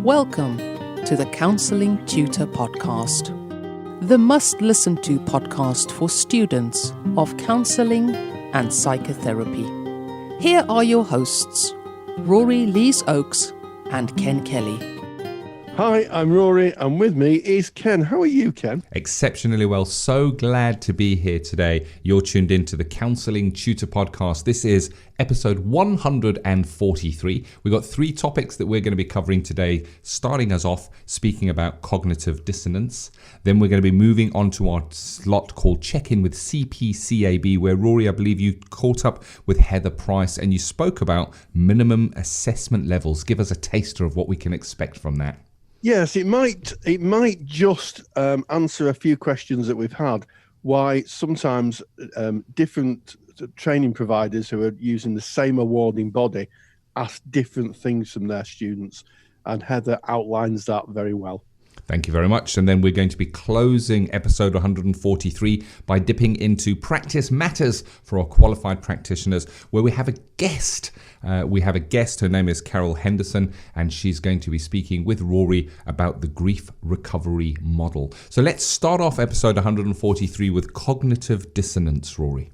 Welcome to the Counselling Tutor Podcast, the must-listen-to podcast for students of counselling and psychotherapy. Here are your hosts, Rory Lees-Oakes and Ken Kelly. Hi, I'm Rory, and with me is Ken. How are you, Ken? Exceptionally well. So glad to be here today. You're tuned into the Counselling Tutor Podcast. This is episode 143. We've got three topics that we're going to be covering today, starting us off speaking about cognitive dissonance. Then we're going to be moving on to our slot called Check-In with CPCAB, where Rory, I believe you caught up with Heather Price and you spoke about minimum assessment levels. Give us a taster of what we can expect from that. Yes, it might just answer a few questions that we've had. Why sometimes different training providers who are using the same awarding body ask different things from their students, and Heather outlines that very well. Thank you very much. And then we're going to be closing episode 143 by dipping into Practice Matters for our qualified practitioners, where we have a guest. Her name is Carole Henderson, and she's going to be speaking with Rory about the grief recovery model. So let's start off episode 143 with cognitive dissonance, Rory.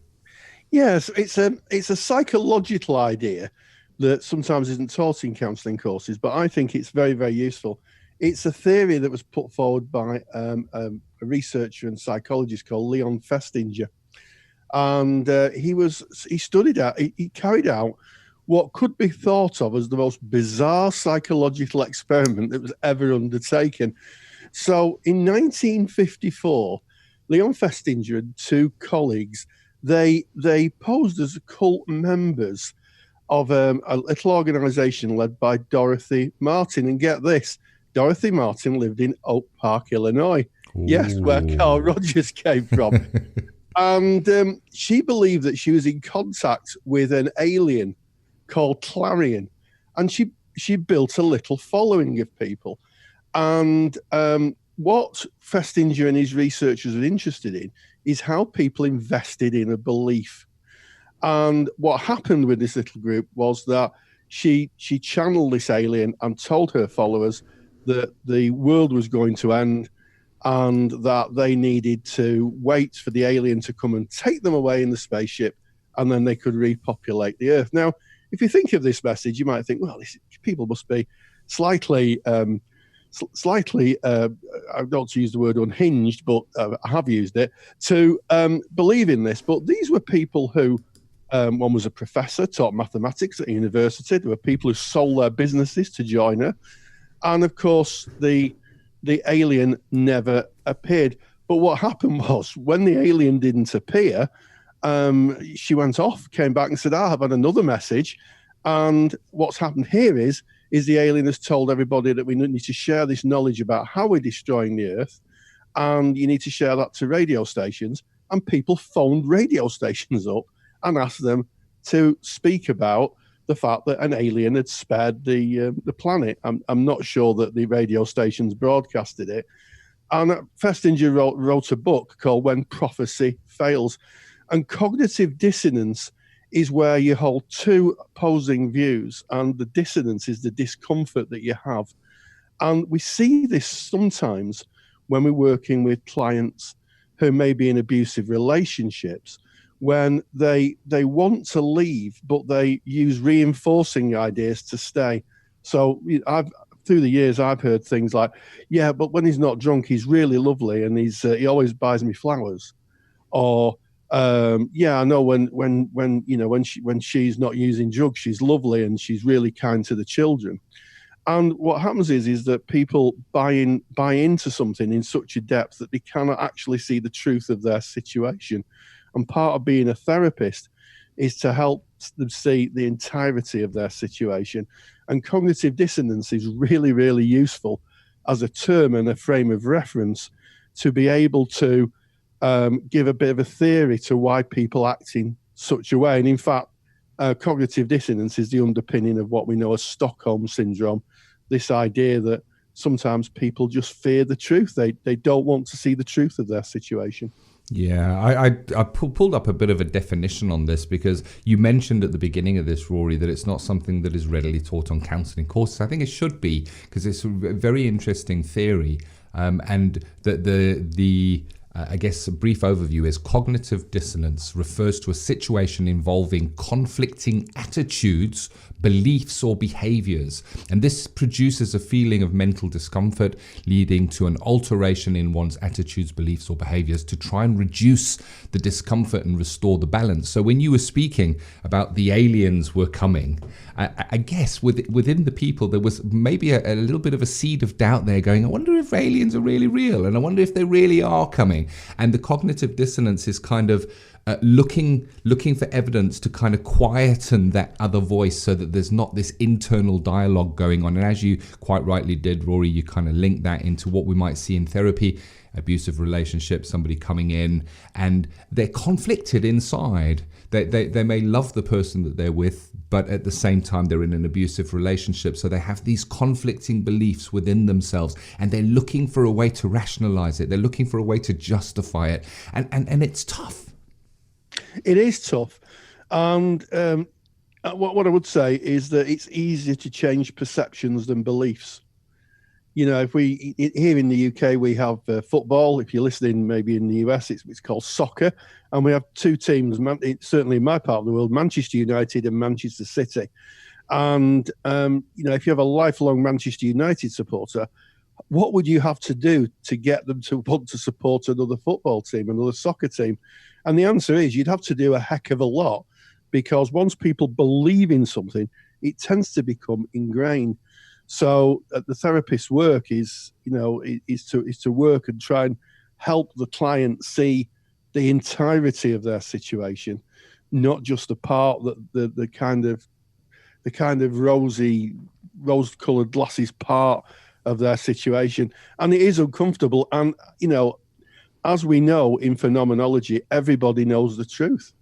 Yes, it's a psychological idea that sometimes isn't taught in counselling courses, but I think it's very, very useful. It's a theory that was put forward by a researcher and psychologist called Leon Festinger. And he carried out what could be thought of as the most bizarre psychological experiment that was ever undertaken. So in 1954, Leon Festinger and two colleagues, they posed as cult members of a little organization led by Dorothy Martin. And get this, Dorothy Martin lived in Oak Park, Illinois. Ooh. Yes, where Carl Rogers came from. And she believed that she was in contact with an alien called Clarion. And she built a little following of people. And what Festinger and his researchers were interested in is how people invested in a belief. And what happened with this little group was that she channeled this alien and told her followers that the world was going to end and that they needed to wait for the alien to come and take them away in the spaceship, and then they could repopulate the Earth. Now, if you think of this message, you might think, well, people must be slightly, I don't to use the word unhinged, but I have used it, to believe in this. But these were people who, one was a professor, taught mathematics at university. There were people who sold their businesses to join her. And of course, the alien never appeared. But what happened was, when the alien didn't appear, she went off, came back and said, I have had another message. And what's happened here is the alien has told everybody that we need to share this knowledge about how we're destroying the Earth. And you need to share that to radio stations. And people phoned radio stations up and asked them to speak about the fact that an alien had spared the planet. I'm not sure that the radio stations broadcasted it. And Festinger wrote a book called When Prophecy Fails. And cognitive dissonance is where you hold two opposing views, and the dissonance is the discomfort that you have. And we see this sometimes when we're working with clients who may be in abusive relationships, when they want to leave, but they use reinforcing ideas to stay. So through the years, I've heard things like, yeah, but when he's not drunk, he's really lovely, and he always buys me flowers. Or, yeah, I know when she's not using drugs, she's lovely and she's really kind to the children. And what happens is that people buy into something in such a depth that they cannot actually see the truth of their situation. And part of being a therapist is to help them see the entirety of their situation. And cognitive dissonance is really, really useful as a term and a frame of reference to be able to give a bit of a theory to why people act in such a way. And in fact, cognitive dissonance is the underpinning of what we know as Stockholm Syndrome, this idea that sometimes people just fear the truth. They don't want to see the truth of their situation. Yeah, I pulled up a bit of a definition on this because you mentioned at the beginning of this, Rory, that it's not something that is readily taught on counselling courses. I think it should be because it's a very interesting theory, and that the I guess a brief overview is cognitive dissonance refers to a situation involving conflicting attitudes, beliefs or behaviors. And this produces a feeling of mental discomfort, leading to an alteration in one's attitudes, beliefs or behaviors to try and reduce the discomfort and restore the balance. So when you were speaking about the aliens were coming, I guess within the people there was maybe a little bit of a seed of doubt there going, I wonder if aliens are really real and I wonder if they really are coming. And the cognitive dissonance is kind of looking for evidence to kind of quieten that other voice so that there's not this internal dialogue going on. And as you quite rightly did, Rory, you kind of link that into what we might see in therapy, abusive relationships, somebody coming in and they're conflicted inside. They may love the person that they're with, but at the same time they're in an abusive relationship. So they have these conflicting beliefs within themselves and they're looking for a way to rationalize it. They're looking for a way to justify it. And it's tough. It is tough. And what I would say is that it's easier to change perceptions than beliefs. You know, if we here in the UK, we have football. If you're listening, maybe in the US, it's called soccer. And we have two teams, certainly in my part of the world, Manchester United and Manchester City. And, you know, if you have a lifelong Manchester United supporter, what would you have to do to get them to want to support another football team, another soccer team? And the answer is you'd have to do a heck of a lot, because once people believe in something, it tends to become ingrained. So the therapist's work is to work and try and help the client see the entirety of their situation, not just the part that the kind of rose-colored glasses part of their situation. And it is uncomfortable. And, you know, as we know in phenomenology, everybody knows the truth.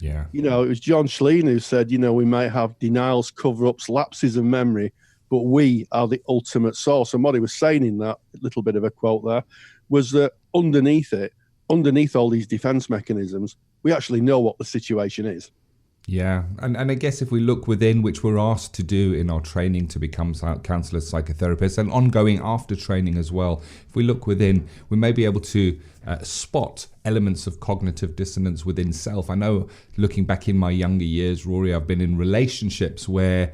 Yeah. You know, it was John Schleen who said, you know, we might have denials, cover-ups, lapses of memory, but we are the ultimate source. And what he was saying in that little bit of a quote there was that underneath all these defense mechanisms, we actually know what the situation is. Yeah, and I guess if we look within, which we're asked to do in our training to become counsellors, psychotherapists, and ongoing after training as well, if we look within, we may be able to spot elements of cognitive dissonance within self. I know, looking back in my younger years, Rory, I've been in relationships where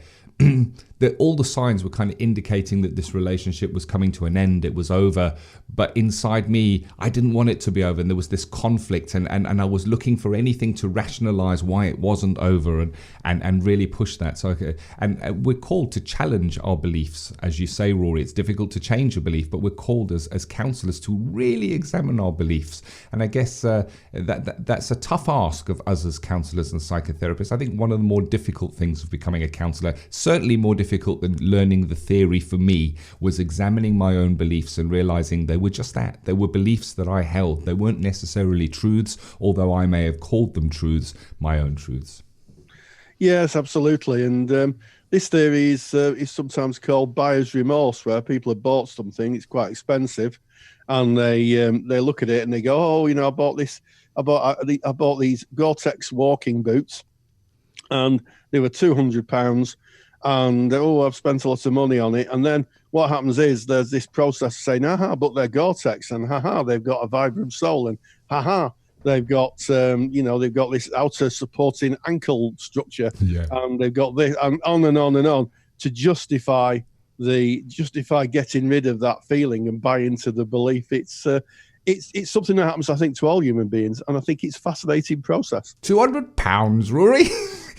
all the signs were kind of indicating that this relationship was coming to an end, it was over, but inside me I didn't want it to be over, and there was this conflict, and I was looking for anything to rationalize why it wasn't over and really push that. So and we're called to challenge our beliefs, as you say, Rory. It's difficult to change a belief, but we're called as counselors to really examine our beliefs. And I guess that's a tough ask of us as counselors and psychotherapists. I think one of the more difficult things of becoming a counselor, certainly more difficult than learning the theory for me, was examining my own beliefs and realizing they were just that. They were beliefs that I held. They weren't necessarily truths, although I may have called them truths, my own truths. Yes, absolutely. And this theory is sometimes called buyer's remorse, where people have bought something, it's quite expensive, and they look at it and they go, oh, you know, I bought these Gore-Tex walking boots, and they were £200. And I've spent a lot of money on it. And then what happens is there's this process saying, but they're Gore-Tex, and they've got a Vibram sole, and they've got they've got this outer supporting ankle structure, and they've got this, and on to justify getting rid of that feeling and buy into the belief. It's something that happens, I think, to all human beings, and I think it's a fascinating process. £200, Rory.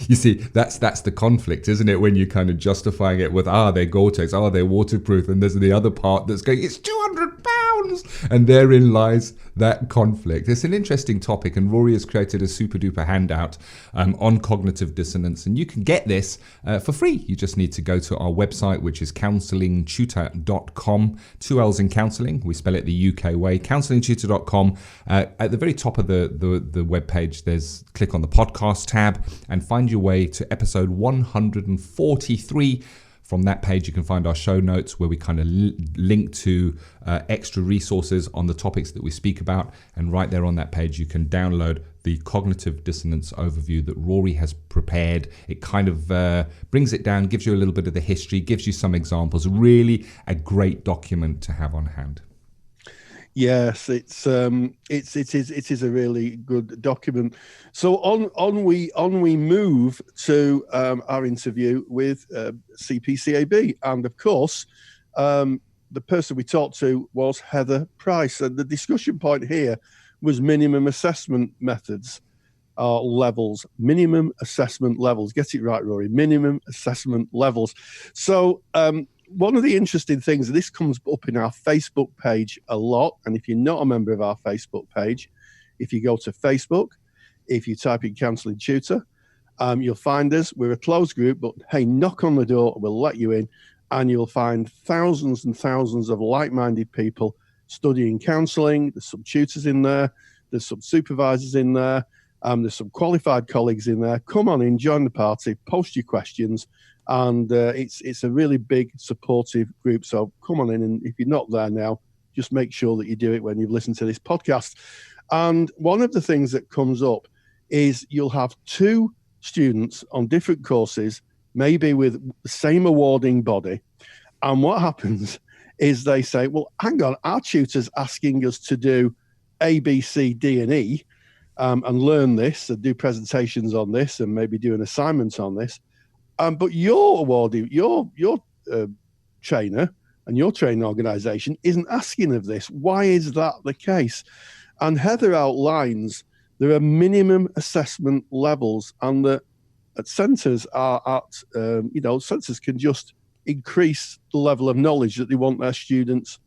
You see, that's the conflict, isn't it? When you're kind of justifying it with, they're Gore-Tex, they're waterproof, and there's the other part that's going, it's £200, and therein lies that conflict. It's an interesting topic, and Rory has created a super duper handout on cognitive dissonance, and you can get this for free. You just need to go to our website, which is counsellingtutor.com. 2 L's in counselling, we spell it the UK way, counsellingtutor.com. At the very top of the webpage, there's click on the podcast tab and find your way to episode 143 From that page, you can find our show notes where we kind of link to extra resources on the topics that we speak about. And right there on that page, you can download the cognitive dissonance overview that Rory has prepared. It kind of brings it down, gives you a little bit of the history, gives you some examples. Really a great document to have on hand. Yes, it is a really good document. So on we move to our interview with CPCAB, and of course, the person we talked to was Heather Price, and the discussion point here was minimum assessment methods or levels. Minimum assessment levels. Get it right, Rory. Minimum assessment levels. So. One of the interesting things, this comes up in our Facebook page a lot, and if you're not a member of our Facebook page, if you go to Facebook, if you type in Counselling Tutor, you'll find us. We're a closed group, but hey, knock on the door, we'll let you in, and you'll find thousands and thousands of like-minded people studying counselling. There's some tutors in there, there's some supervisors in there, there's some qualified colleagues in there. Come on in, join the party, post your questions. And it's a really big supportive group. So come on in, and if you're not there now, just make sure that you do it when you've listened to this podcast. And one of the things that comes up is you'll have two students on different courses, maybe with the same awarding body. And what happens is they say, well, hang on, our tutor's asking us to do A, B, C, D, and E, and learn this and do presentations on this and maybe do an assignment on this. But your awardee, your trainer and your training organisation isn't asking of this. Why is that the case? And Heather outlines there are minimum assessment levels, and that centres are at, centres can just increase the level of knowledge that they want their students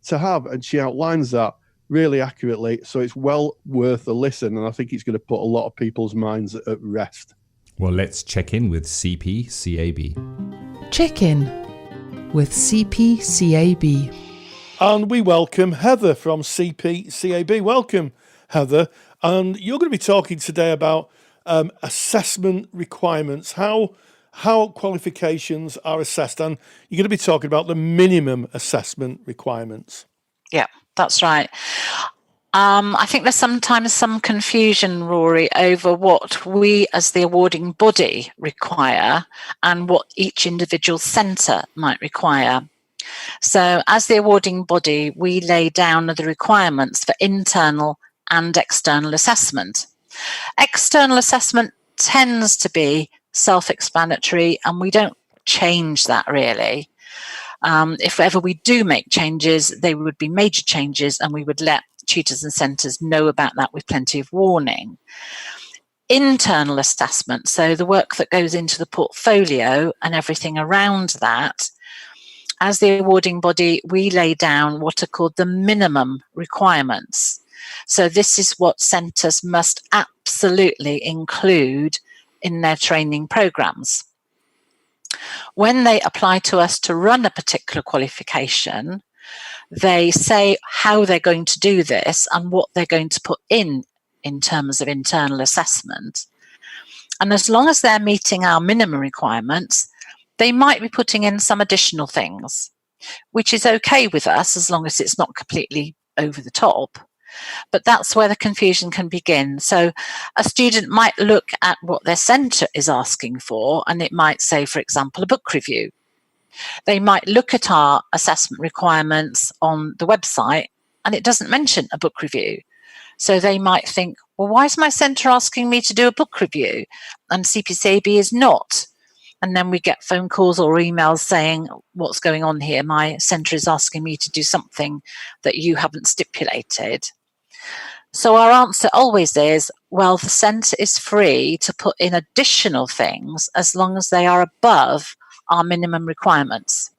to have. And she outlines that really accurately. So it's well worth a listen. And I think it's going to put a lot of people's minds at rest. Well, let's check in with CPCAB. Check in with CPCAB. And we welcome Heather from CPCAB. Welcome, Heather. And you're going to be talking today about assessment requirements, how qualifications are assessed. And you're going to be talking about the minimum assessment requirements. Yeah, that's right. I think there's sometimes some confusion, Rory, over what we as the awarding body require and what each individual centre might require. So as the awarding body, we lay down the requirements for internal and external assessment. External assessment tends to be self-explanatory, and we don't change that really. If ever we do make changes, they would be major changes, and we would let tutors and centres know about that with plenty of warning. Internal assessment, so the work that goes into the portfolio and everything around that, as the awarding body, we lay down what are called the minimum requirements. So this is what centres must absolutely include in their training programmes. When they apply to us to run a particular qualification, they say how they're going to do this and what they're going to put in terms of internal assessment. And as long as they're meeting our minimum requirements, they might be putting in some additional things, which is okay with us as long as it's not completely over the top. But that's where the confusion can begin. So a student might look at what their centre is asking for, and it might say, for example, a book review. They might look at our assessment requirements on the website, and it doesn't mention a book review. So they might think, well, why is my centre asking me to do a book review and CPCAB is not? And then we get phone calls or emails saying, what's going on here? My centre is asking me to do something that you haven't stipulated. So our answer always is, well, the centre is free to put in additional things as long as they are above our minimum requirements.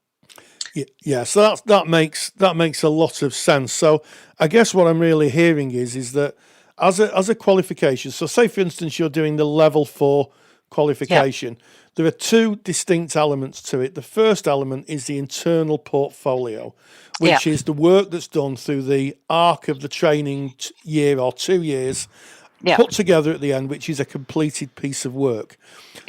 Yeah, so that makes a lot of sense. So I guess what I'm really hearing is that as a qualification, so say for instance you're doing the level 4 qualification, there are two distinct elements to it. The first element is the internal portfolio, which is the work that's done through the arc of the training year or 2 years, put together at the end, which is a completed piece of work.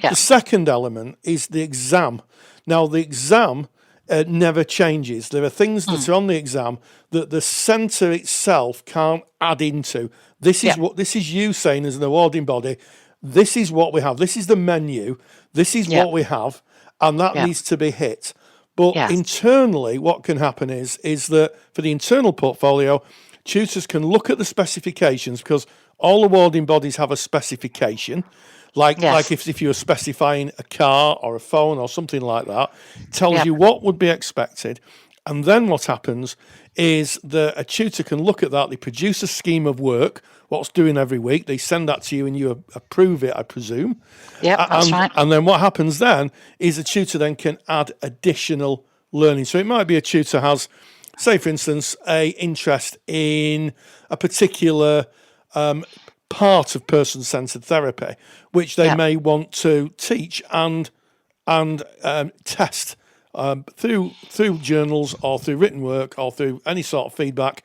Yeah. The second element is the exam. Now, the exam never changes. There are things that are on the exam that the centre itself can't add into. This is you saying as an awarding body, this is what we have. This is the menu. This is what we have, and that needs to be hit. But internally, what can happen is that for the internal portfolio, tutors can look at the specifications, because all awarding bodies have a specification. Like if you're specifying a car or a phone or something like that, it tells you what would be expected. And then what happens is that a tutor can look at that. They produce a scheme of work, what's doing every week. They send that to you and you approve it, I presume. Yeah, that's right. And then what happens then is a tutor then can add additional learning. So it might be a tutor has, say, for instance, a interest in a particular part of person-centered therapy, which they may want to teach and test through journals or through written work or through any sort of feedback,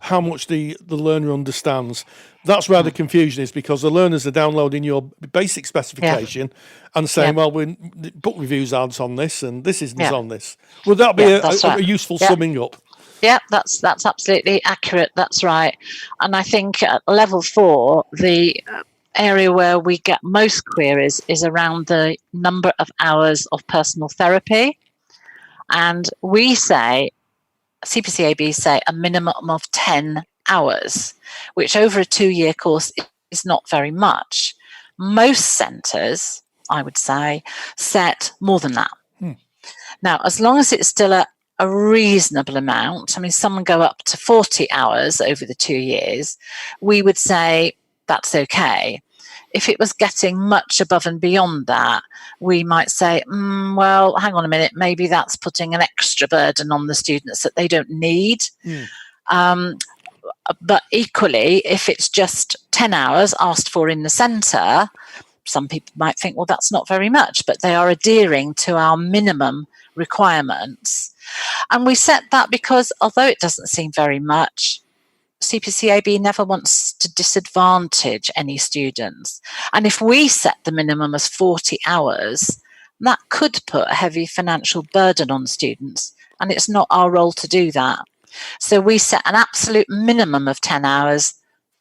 how much the learner understands. That's where the confusion is, because the learners are downloading your basic specification and saying, well, we book reviews ads on this and this isn't on this. Would that be a useful summing up? Yeah, that's absolutely accurate. That's right. And I think at level 4, the area where we get most queries is around the number of hours of personal therapy. And we say, CPCAB say, a minimum of 10 hours, which over a 2-year course is not very much. Most centres, I would say, set more than that. Now, as long as it's still a reasonable amount, I mean, some go up to 40 hours over the 2 years, we would say that's okay. If it was getting much above and beyond that, we might say, well, hang on a minute, maybe that's putting an extra burden on the students that they don't need. But equally, if it's just 10 hours asked for in the centre, some people might think, well, that's not very much, but they are adhering to our minimum requirements. And we set that because, although it doesn't seem very much, CPCAB never wants to disadvantage any students. And if we set the minimum as 40 hours, that could put a heavy financial burden on students, and it's not our role to do that. So we set an absolute minimum of 10 hours.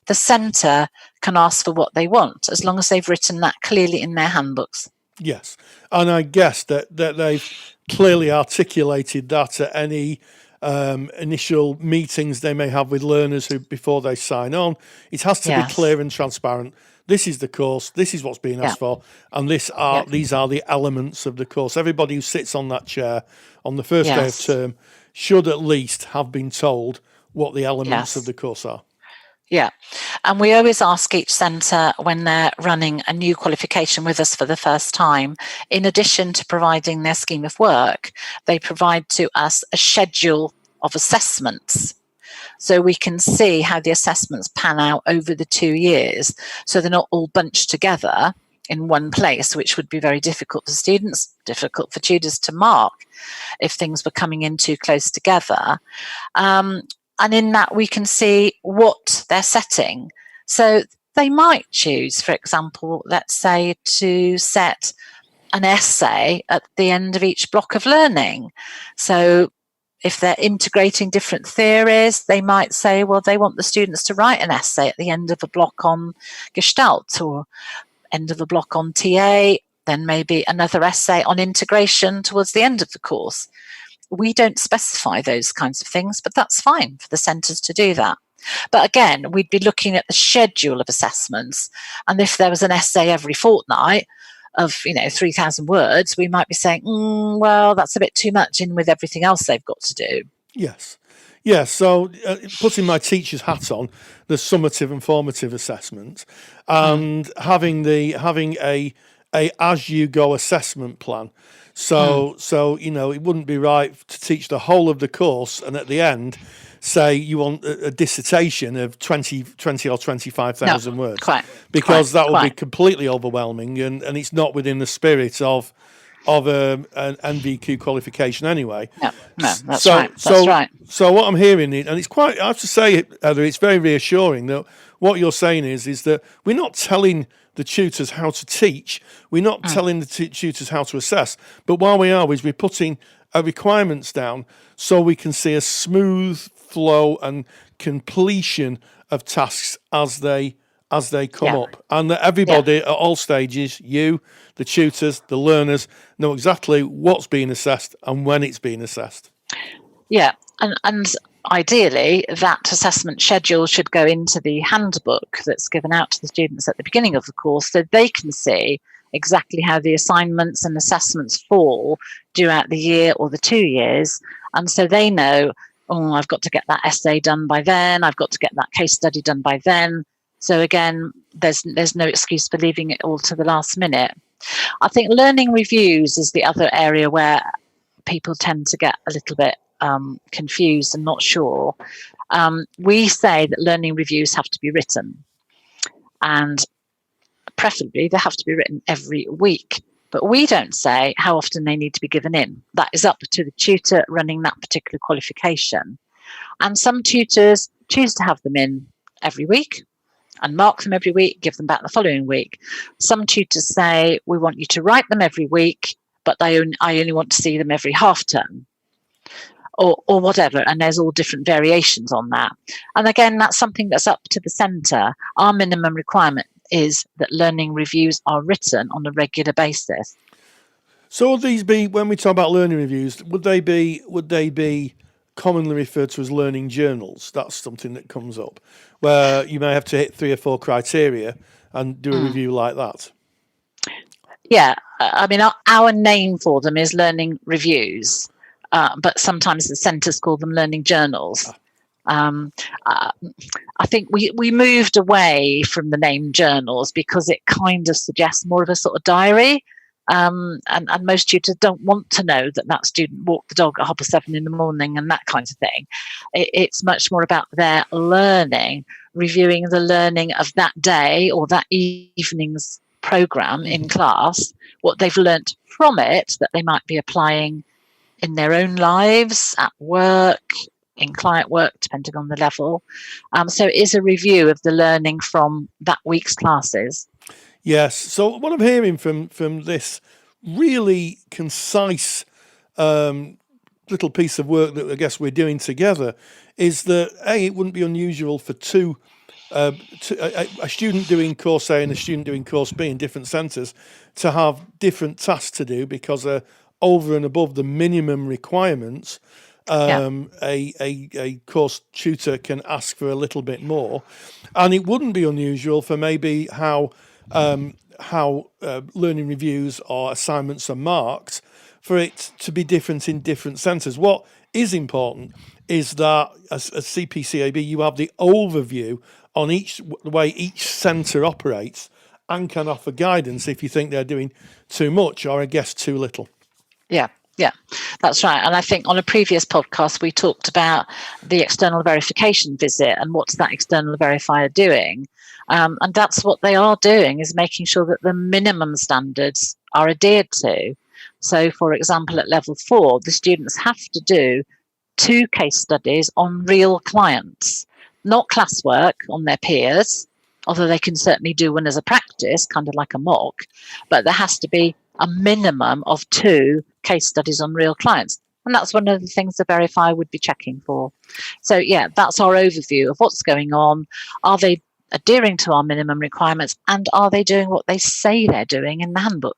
The centre can ask for what they want, as long as they've written that clearly in their handbooks. Yes, and I guess that they've clearly articulated that at any initial meetings they may have with learners who before they sign on. It has to be clear and transparent. This is the course, this is what's being asked for, and these are the elements of the course. Everybody who sits on that chair on the first day of term should at least have been told what the elements of the course are. Yeah, and we always ask each centre when they're running a new qualification with us for the first time, in addition to providing their scheme of work, they provide to us a schedule of assessments. So we can see how the assessments pan out over the 2 years. So they're not all bunched together in one place, which would be very difficult for students, difficult for tutors to mark if things were coming in too close together. And in that, we can see what they're setting. So they might choose, for example, let's say, to set an essay at the end of each block of learning. So if they're integrating different theories, they might say, well, they want the students to write an essay at the end of a block on Gestalt or end of a block on TA, then maybe another essay on integration towards the end of the course. We don't specify those kinds of things, but that's fine for the centres to do that. But again, we'd be looking at the schedule of assessments. And if there was an essay every fortnight of, 3,000 words, we might be saying, well, that's a bit too much in with everything else they've got to do. Yes. Yeah, so putting my teacher's hat on, the summative and formative assessment, and having a as-you-go assessment plan. So it wouldn't be right to teach the whole of the course and at the end say you want a dissertation of 20 or 25,000 words. Because that would be completely overwhelming and it's not within the spirit of an NVQ qualification anyway. No, that's right. So what I'm hearing, and it's quite, I have to say, Heather, it's very reassuring that what you're saying is that we're not telling the tutors how to teach. We're not telling the tutors how to assess. But what we are is we're putting requirements down so we can see a smooth flow and completion of tasks as they come up, and that everybody at all stages, you, the tutors, the learners, know exactly what's being assessed and when it's being assessed. Yeah, and ideally that assessment schedule should go into the handbook that's given out to the students at the beginning of the course, so they can see exactly how the assignments and assessments fall throughout the year or the 2 years, and so they know, oh, I've got to get that essay done by then, I've got to get that case study done by then. So again, there's no excuse for leaving it all to the last minute. I think learning reviews is the other area where people tend to get a little bit confused and not sure. We say that learning reviews have to be written, and preferably they have to be written every week. But we don't say how often they need to be given in. That is up to the tutor running that particular qualification. And some tutors choose to have them in every week and mark them every week, give them back the following week. Some tutors say, we want you to write them every week, but I only want to see them every half term, or whatever. And there's all different variations on that. And again, that's something that's up to the centre. Our minimum requirement is that learning reviews are written on a regular basis. So would these be, when we talk about learning reviews, would they be commonly referred to as learning journals? That's something that comes up, where you may have to hit 3 or 4 criteria and do a review like that. Yeah, I mean, our name for them is learning reviews, but sometimes the centres call them learning journals. I think we moved away from the name journals because it kind of suggests more of a sort of diary. And most tutors don't want to know that student walked the dog at 7:30 in the morning and that kind of thing. It's much more about their learning, reviewing the learning of that day or that evening's programme in class, what they've learnt from it that they might be applying in their own lives, at work, in client work, depending on the level. So it is a review of the learning from that week's classes. Yes. So what I'm hearing from this really concise little piece of work that I guess we're doing together is that it wouldn't be unusual for a student doing course A and a student doing course B in different centres to have different tasks to do because they're over and above the minimum requirements. A course tutor can ask for a little bit more, and it wouldn't be unusual for maybe how learning reviews or assignments are marked for it to be different in different centres. What is important is that as CPCAB, you have the overview on the way each centre operates and can offer guidance if you think they're doing too much or I guess too little. Yeah, that's right. And I think on a previous podcast, we talked about the external verification visit and what's that external verifier doing. And that's what they are doing, is making sure that the minimum standards are adhered to. So, for example, at level 4, the students have to do 2 case studies on real clients, not classwork on their peers, although they can certainly do one as a practice, kind of like a mock, but there has to be a minimum of 2 case studies on real clients. And that's one of the things the verifier would be checking for. So, yeah, that's our overview of what's going on. Are they adhering to our minimum requirements, and are they doing what they say they're doing in the handbook?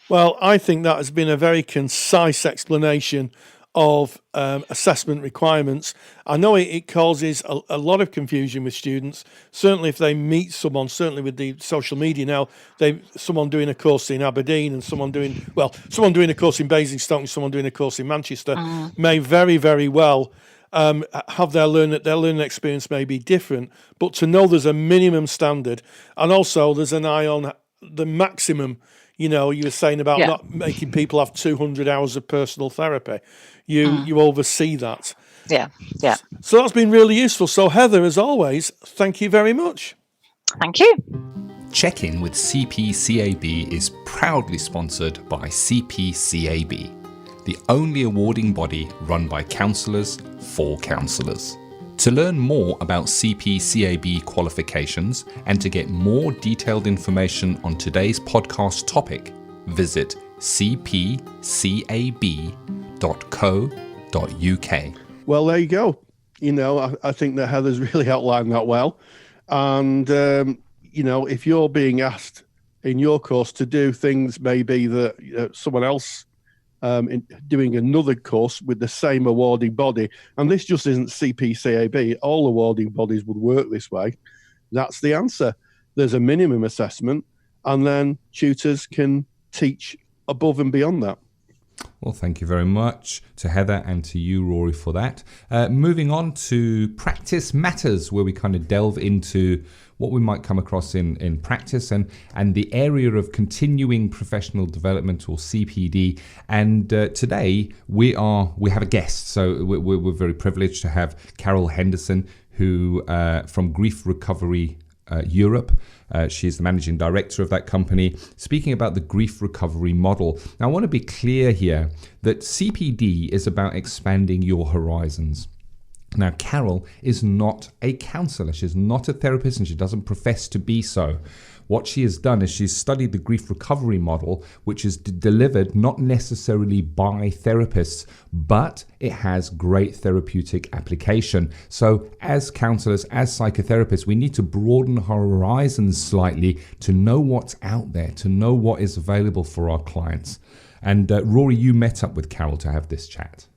Well, I think that has been a very concise explanation of assessment requirements. I know it causes a lot of confusion with students, certainly if they meet someone, certainly with the social media now, someone doing a course in Aberdeen and someone doing a course in Basingstoke and someone doing a course in Manchester may very, very well have their learning experience may be different, but to know there's a minimum standard, and also there's an eye on the maximum. You know, you were saying about not making people have 200 hours of personal therapy. You oversee that. Yeah. So that's been really useful. So Heather, as always, thank you very much. Thank you. Check-in with CPCAB is proudly sponsored by CPCAB, the only awarding body run by counsellors for counsellors. To learn more about CPCAB qualifications and to get more detailed information on today's podcast topic, visit cpcab.co.uk. Well, there you go. I think that Heather's really outlined that well. And, if you're being asked in your course to do things maybe that someone else doing another course with the same awarding body, and this just isn't CPCAB, all awarding bodies would work this way. That's the answer. There's a minimum assessment, and then tutors can teach above and beyond that. Well, thank you very much to Heather and to you, Rory, for that. Moving on to Practice Matters, where we kind of delve into what we might come across in practice and the area of continuing professional development, or CPD. And today we have a guest. So we're very privileged to have Carole Henderson, who from Grief Recovery Europe. She's the managing director of that company, speaking about the grief recovery model. Now, I want to be clear here that CPD is about expanding your horizons. Now, Carole is not a counsellor. She's not a therapist, and she doesn't profess to be so. What she has done is she's studied the grief recovery model, which is delivered not necessarily by therapists, but it has great therapeutic application. So as counsellors, as psychotherapists, we need to broaden our horizons slightly to know what's out there, to know what is available for our clients. And Rory, you met up with Carole to have this chat.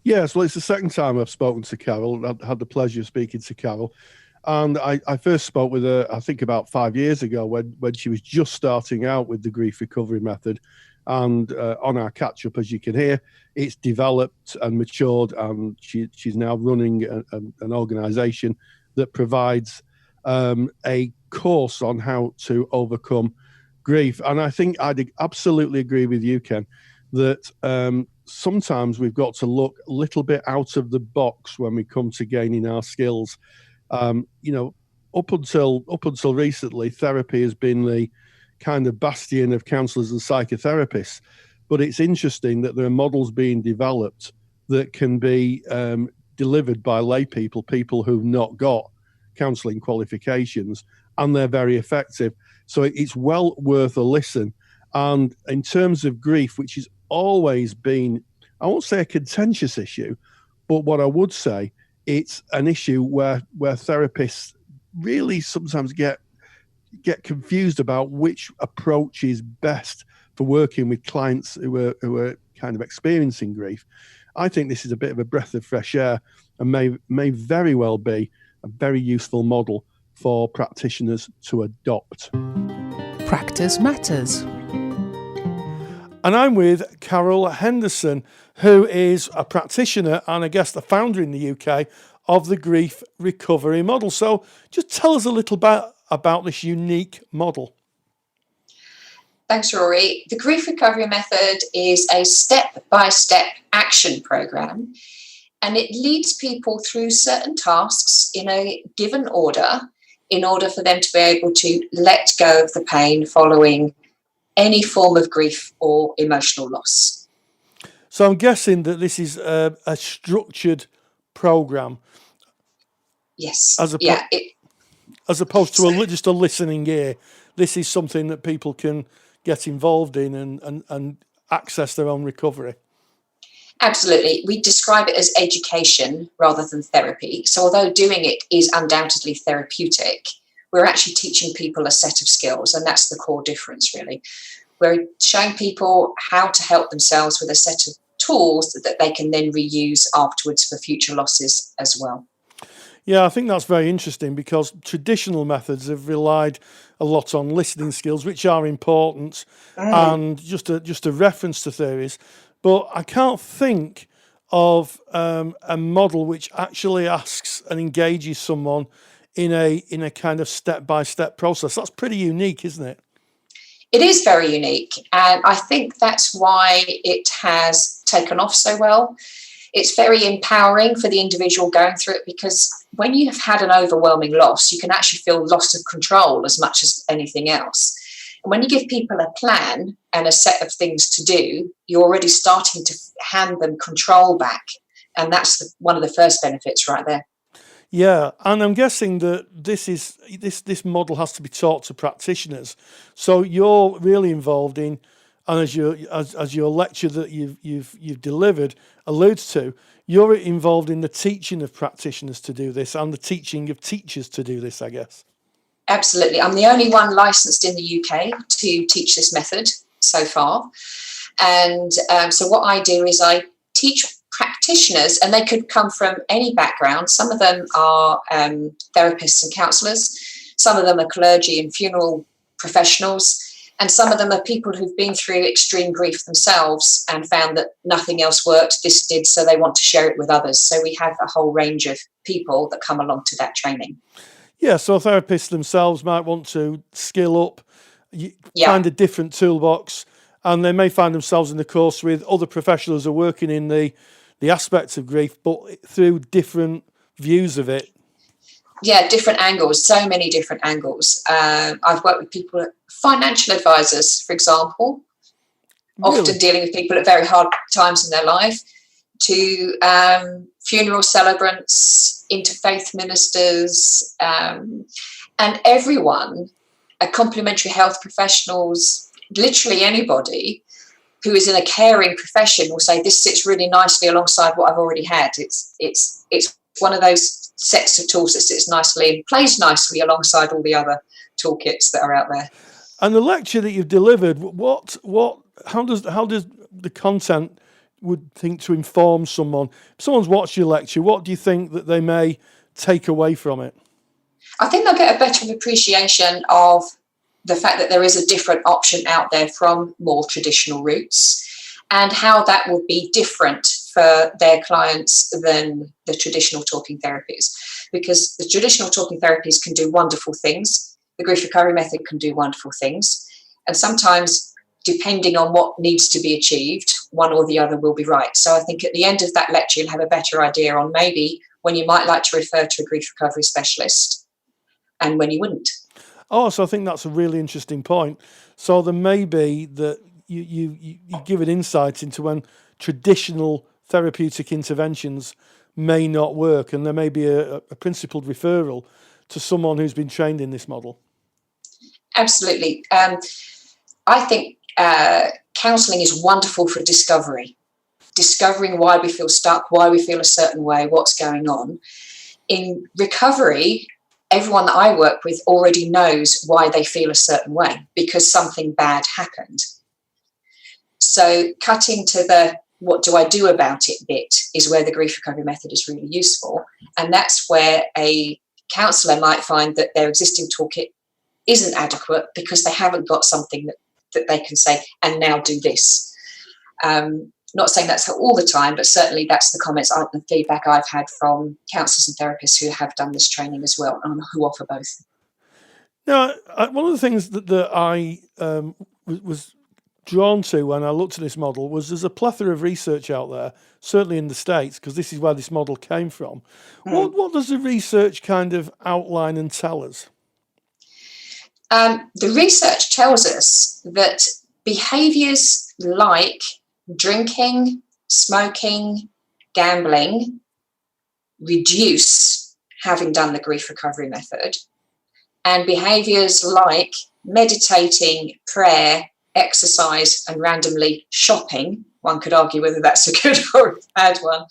Yes, well, it's the second time I've spoken to Carole. I had the pleasure of speaking to Carole. And I first spoke with her, I think, about 5 years ago when she was just starting out with the grief recovery method. And on our catch-up, as you can hear, it's developed and matured, and she's now running an organisation that provides a course on how to overcome grief. And I think I'd absolutely agree with you, Ken, that sometimes we've got to look a little bit out of the box when we come to gaining our skills. Up until recently, therapy has been the kind of bastion of counsellors and psychotherapists. But it's interesting that there are models being developed that can be delivered by lay people who've not got counselling qualifications, and they're very effective. So it's well worth a listen. And in terms of grief, which has always been, I won't say a contentious issue, but what I would say, it's an issue where therapists really sometimes get confused about which approach is best for working with clients who are kind of experiencing grief. I think this is a bit of a breath of fresh air, and may very well be a very useful model for practitioners to adopt. Practice Matters. And I'm with Carole Henderson, who is a practitioner and I guess the founder in the UK of the grief recovery model. So just tell us a little bit about this unique model. Thanks, Rory. The grief recovery method is a step-by-step action program, and it leads people through certain tasks in a given order in order for them to be able to let go of the pain following any form of grief or emotional loss. So I'm guessing that this is a structured program. Yes. As opposed to just a listening ear. This is something that people can get involved in and access their own recovery. Absolutely. We describe it as education rather than therapy. So although doing it is undoubtedly therapeutic, we're actually teaching people a set of skills, and that's the core difference, really. We're showing people how to help themselves with a set of tools that they can then reuse afterwards for future losses as well. Yeah, I think that's very interesting, because traditional methods have relied a lot on listening skills, which are important, and just a reference to theories. But I can't think of a model which actually asks and engages someone in a kind of step-by-step process. That's pretty unique, isn't it? It is very unique, and I think that's why it has taken off so well. It's very empowering for the individual going through it, because when you have had an overwhelming loss, you can actually feel loss of control as much as anything else. And when you give people a plan and a set of things to do, you're already starting to hand them control back. And that's one of the first benefits right there. Yeah, and I'm guessing that this model has to be taught to practitioners. So you're really involved in, and as your lecture that you've delivered alludes to, you're involved in the teaching of practitioners to do this and the teaching of teachers to do this, I guess. Absolutely. I'm the only one licensed in the UK to teach this method so far. And so what I do is I teach practitioners, and they could come from any background. Some of them are therapists and counsellors. Some of them are clergy and funeral professionals. And some of them are people who've been through extreme grief themselves and found that nothing else worked, this did, so they want to share it with others. So we have a whole range of people that come along to that training. Yeah, so therapists themselves might want to skill up, find a different toolbox, and they may find themselves in the course with other professionals who are working in the aspects of grief, but through different views of it. Yeah, different angles, so many different angles. I've worked with people, financial advisors, for example, often dealing with people at very hard times in their life, to funeral celebrants, interfaith ministers, and everyone, complementary health professionals, literally anybody who is in a caring profession will say this sits really nicely alongside what I've already had. It's one of those sets of tools that sits nicely and plays nicely alongside all the other toolkits that are out there. And the lecture that you've delivered, how does the content would think to inform someone? If someone's watched your lecture, what do you think that they may take away from it? I think they'll get a better appreciation of the fact that there is a different option out there from more traditional routes, and how that will be different for their clients than the traditional talking therapies. Because the traditional talking therapies can do wonderful things. The grief recovery method can do wonderful things. And sometimes, depending on what needs to be achieved, one or the other will be right. So I think at the end of that lecture, you'll have a better idea on maybe when you might like to refer to a grief recovery specialist and when you wouldn't. Oh, so I think that's a really interesting point. So there may be that you give an insight into when traditional therapeutic interventions may not work, and there may be a principled referral to someone who's been trained in this model. Absolutely. I think counselling is wonderful for discovering why we feel stuck, why we feel a certain way, what's going on. In recovery, everyone that I work with already knows why they feel a certain way, because something bad happened. So cutting to the what do I do about it bit is where the grief recovery method is really useful. And that's where a counsellor might find that their existing toolkit isn't adequate because they haven't got something that they can say, and now do this. Not saying that's all the time, but certainly that's the comments and feedback I've had from counsellors and therapists who have done this training as well, and who offer both. Now, one of the things that I was drawn to when I looked at this model was there's a plethora of research out there, certainly in the States, because this is where this model came from. What does the research kind of outline and tell us? The research tells us that behaviours like drinking, smoking, gambling reduce having done the grief recovery method, and behaviours like meditating, prayer, exercise, and randomly shopping, one could argue whether that's a good or a bad one,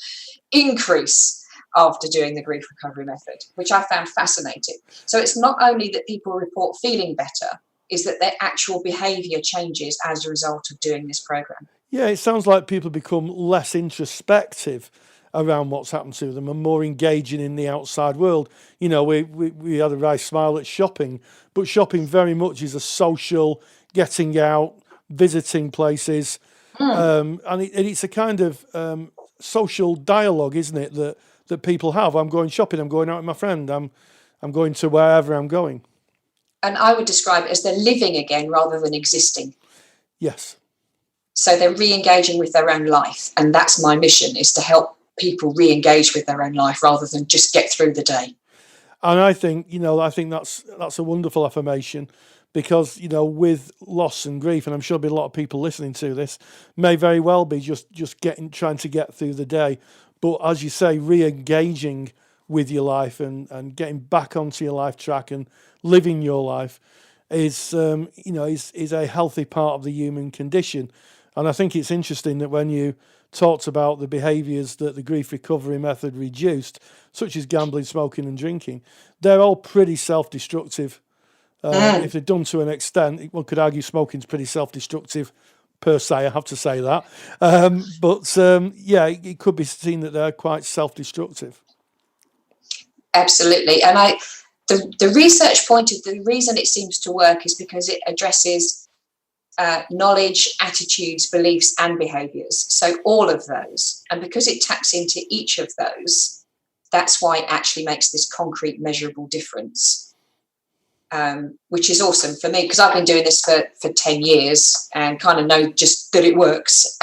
increase after doing the grief recovery method, which I found fascinating. So it's not only that people report feeling better, is that their actual behaviour changes as a result of doing this program. Yeah, it sounds like people become less introspective around what's happened to them and more engaging in the outside world. You know, we had a nice smile at shopping, but shopping very much is a social, getting out, visiting places, and it's a kind of social dialogue, isn't it, that people have. I'm going shopping, I'm going out with my friend, I'm going to wherever I'm going. And I would describe it as they're living again rather than existing. Yes. So they're re-engaging with their own life. And that's my mission, is to help people re-engage with their own life rather than just get through the day. And I think that's a wonderful affirmation, because, you know, with loss and grief, and I'm sure there'll be a lot of people listening to this, may very well be just trying to get through the day. But as you say, re-engaging with your life and getting back onto your life track and living your life is a healthy part of the human condition. And I think it's interesting that when you talked about the behaviours that the grief recovery method reduced, such as gambling, smoking and drinking, they're all pretty self-destructive. If they're done to an extent, one could argue smoking's pretty self-destructive per se, I have to say that. It could be seen that they're quite self-destructive. Absolutely. And the research pointed, the reason it seems to work is because it addresses knowledge, attitudes, beliefs and behaviours. So all of those. And because it taps into each of those, that's why it actually makes this concrete, measurable difference. Which is awesome for me because I've been doing this for 10 years and kind of know just that it works.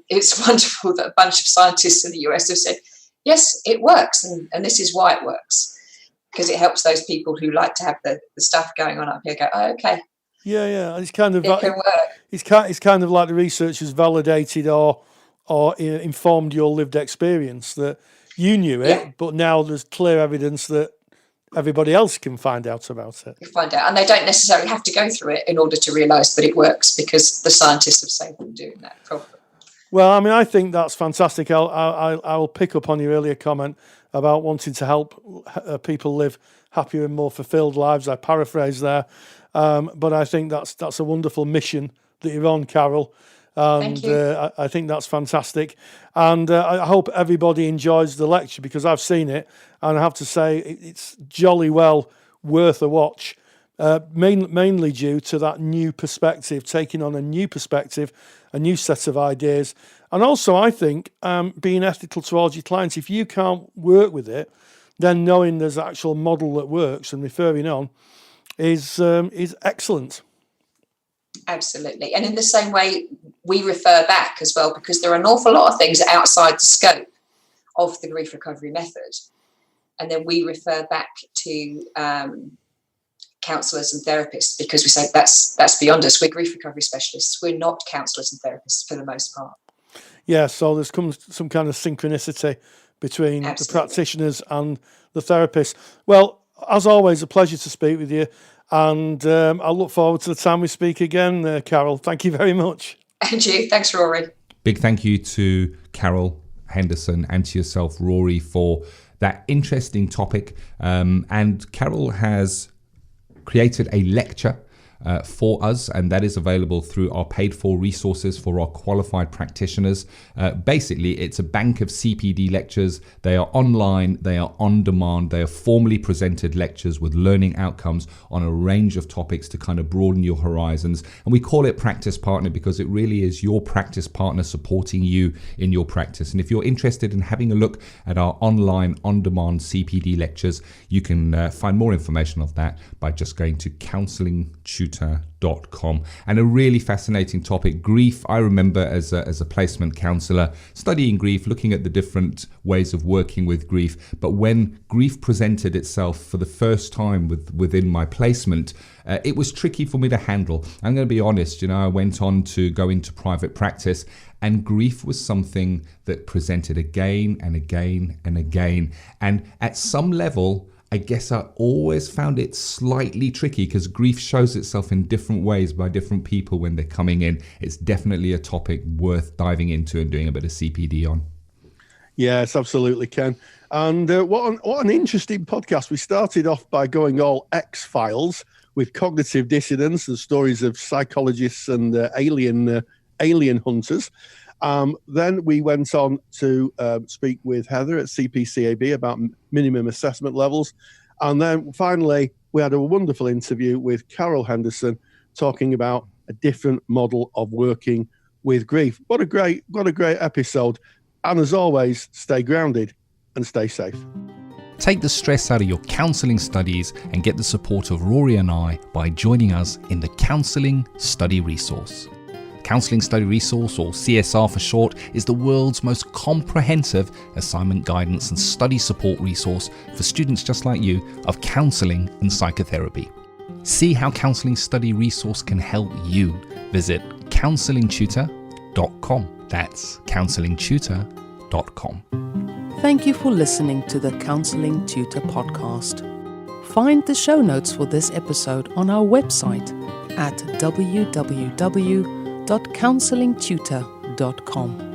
It's wonderful that a bunch of scientists in the US have said, yes, it works. And this is why it works, because it helps those people who like to have the stuff going on up here go, oh, okay. Yeah. It's kind of it can work. It's kind of like the research has validated or informed your lived experience that you knew it, but now there's clear evidence that everybody else can find out about it. And they don't necessarily have to go through it in order to realise that it works because the scientists have saved them doing that problem. Well, I mean, I think that's fantastic. I'll pick up on your earlier comment about wanting to help people live happier and more fulfilled lives. I paraphrase there, but I think that's a wonderful mission that you're on, Carole. And Thank you. I think that's fantastic. And I hope everybody enjoys the lecture because I've seen it. And I have to say, it's jolly well worth a watch, mainly due to that new perspective, taking on a new perspective, a new set of ideas. And also, I think, being ethical towards your clients. If you can't work with it, then knowing there's an actual model that works and referring on is excellent. Absolutely. And in the same way, we refer back as well, because there are an awful lot of things outside the scope of the grief recovery method. And then we refer back to counsellors and therapists because we say that's beyond us. We're grief recovery specialists. We're not counsellors and therapists for the most part. Yeah, so there's some kind of synchronicity between the practitioners and the therapists. Well, as always, a pleasure to speak with you. And I look forward to the time we speak again, Carole. Thank you very much. And you. Thanks, Rory. Big thank you to Carole Henderson and to yourself, Rory, for that interesting topic. And Carole has created a lecture for us, and that is available through our paid for resources for our qualified practitioners. Basically, it's a bank of CPD lectures. They are online, they are on demand, they are formally presented lectures with learning outcomes on a range of topics to kind of broaden your horizons. And we call it Practice Partner because it really is your practice partner supporting you in your practice. And if you're interested in having a look at our online on-demand CPD lectures, you can find more information of that by just going to CounsellingTutor.com. And a really fascinating topic, grief. I remember as a placement counsellor studying grief, looking at the different ways of working with grief. But when grief presented itself for the first time within my placement, it was tricky for me to handle. I'm going to be honest, I went on to go into private practice, and grief was something that presented again and again and again. And at some level, I guess I always found it slightly tricky because grief shows itself in different ways by different people when they're coming in. It's definitely a topic worth diving into and doing a bit of CPD on. Yes, absolutely, Ken. And what an interesting podcast. We started off by going all X-Files with cognitive dissonance and stories of psychologists and alien hunters. Then we went on to speak with Heather at CPCAB about minimum assessment levels. And then finally, we had a wonderful interview with Carole Henderson talking about a different model of working with grief. What a great episode. And as always, stay grounded and stay safe. Take the stress out of your counselling studies and get the support of Rory and I by joining us in the Counselling Study Resource. Counselling Study Resource, or CSR for short, is the world's most comprehensive assignment guidance and study support resource for students just like you of counselling and psychotherapy. See how Counselling Study Resource can help you. Visit counsellingtutor.com. That's counsellingtutor.com. Thank you for listening to the Counselling Tutor Podcast. Find the show notes for this episode on our website at www.counsellingtutor.com.